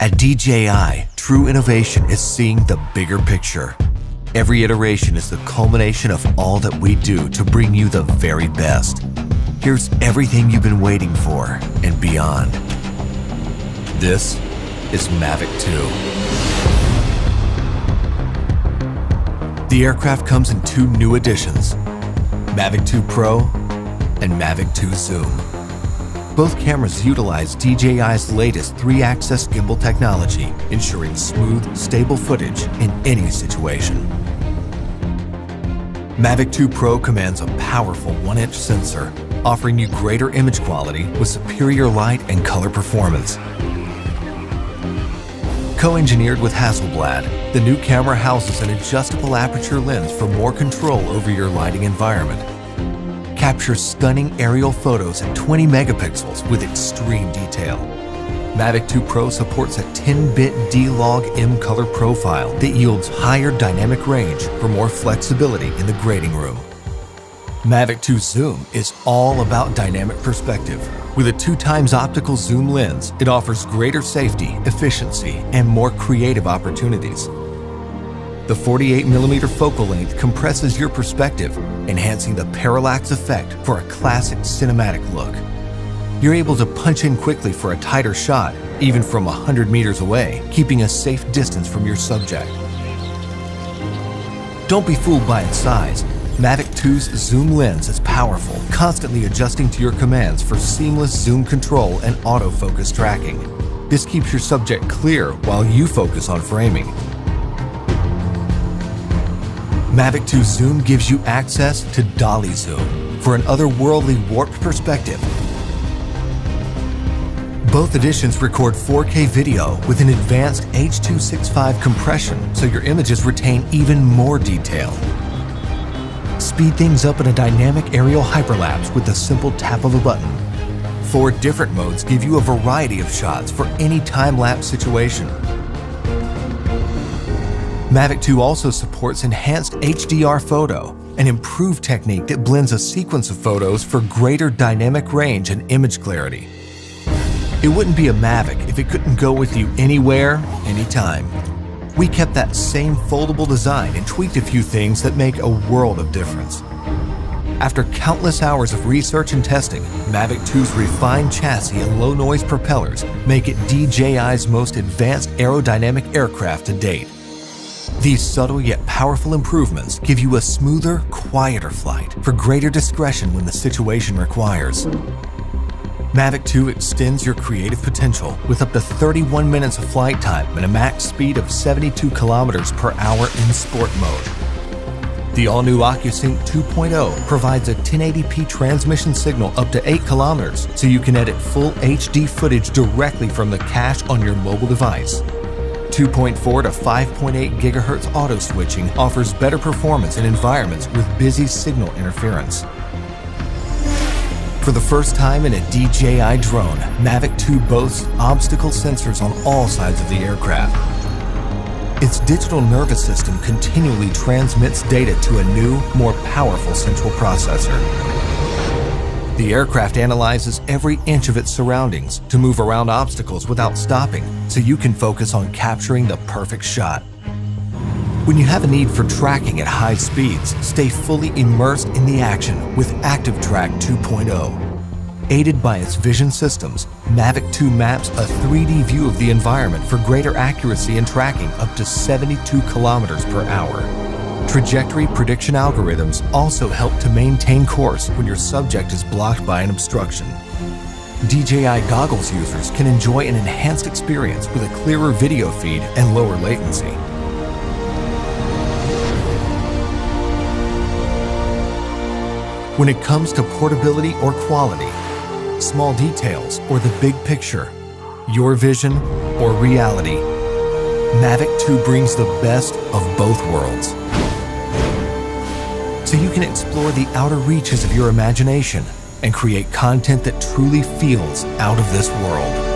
At DJI, true innovation is seeing the bigger picture. Every iteration is the culmination of all that we do to bring you the very best. Here's everything you've been waiting for and beyond. This is Mavic 2. The aircraft comes in two new editions, Mavic 2 Pro and Mavic 2 Zoom. Both cameras utilize DJI's latest 3-axis gimbal technology, ensuring smooth, stable footage in any situation. Mavic 2 Pro commands a powerful 1-inch sensor, offering you greater image quality with superior light and color performance. Co-engineered with Hasselblad, the new camera houses an adjustable aperture lens for more control over your lighting environment. Capture stunning aerial photos at 20 megapixels with extreme detail. Mavic 2 Pro supports a 10-bit D-Log M color profile that yields higher dynamic range for more flexibility in the grading room. Mavic 2 Zoom is all about dynamic perspective. With a 2x optical zoom lens, it offers greater safety, efficiency, and more creative opportunities. The 48mm focal length compresses your perspective, enhancing the parallax effect for a classic cinematic look. You're able to punch in quickly for a tighter shot, even from 100 meters away, keeping a safe distance from your subject. Don't be fooled by its size. Mavic 2's zoom lens is powerful, constantly adjusting to your commands for seamless zoom control and autofocus tracking. This keeps your subject clear while you focus on framing. Mavic 2 Zoom gives you access to dolly zoom for an otherworldly warped perspective. Both editions record 4K video with an advanced H.265 compression, so your images retain even more detail. Speed things up in a dynamic aerial hyperlapse with the simple tap of a button. 4 different modes give you a variety of shots for any time-lapse situation. Mavic 2 also supports enhanced HDR photo, an improved technique that blends a sequence of photos for greater dynamic range and image clarity. It wouldn't be a Mavic if it couldn't go with you anywhere, anytime. We kept that same foldable design and tweaked a few things that make a world of difference. After countless hours of research and testing, Mavic 2's refined chassis and low-noise propellers make it DJI's most advanced aerodynamic aircraft to date. These subtle yet powerful improvements give you a smoother, quieter flight for greater discretion when the situation requires. Mavic 2 extends your creative potential with up to 31 minutes of flight time and a max speed of 72 kilometers per hour in sport mode. The all-new OcuSync 2.0 provides a 1080p transmission signal up to 8 kilometers, so you can edit full HD footage directly from the cache on your mobile device. 2.4 to 5.8 GHz auto switching offers better performance in environments with busy signal interference. For the first time in a DJI drone, Mavic 2 boasts obstacle sensors on all sides of the aircraft. Its digital nervous system continually transmits data to a new, more powerful central processor. The aircraft analyzes every inch of its surroundings to move around obstacles without stopping, so you can focus on capturing the perfect shot. When you have a need for tracking at high speeds, stay fully immersed in the action with Active Track 2.0. Aided by its vision systems, Mavic 2 maps a 3D view of the environment for greater accuracy in tracking up to 72 kilometers per hour. Trajectory prediction algorithms also help to maintain course when your subject is blocked by an obstruction. DJI goggles users can enjoy an enhanced experience with a clearer video feed and lower latency. When it comes to portability or quality, small details or the big picture, your vision or reality, Mavic 2 brings the best of both worlds. So you can explore the outer reaches of your imagination and create content that truly feels out of this world.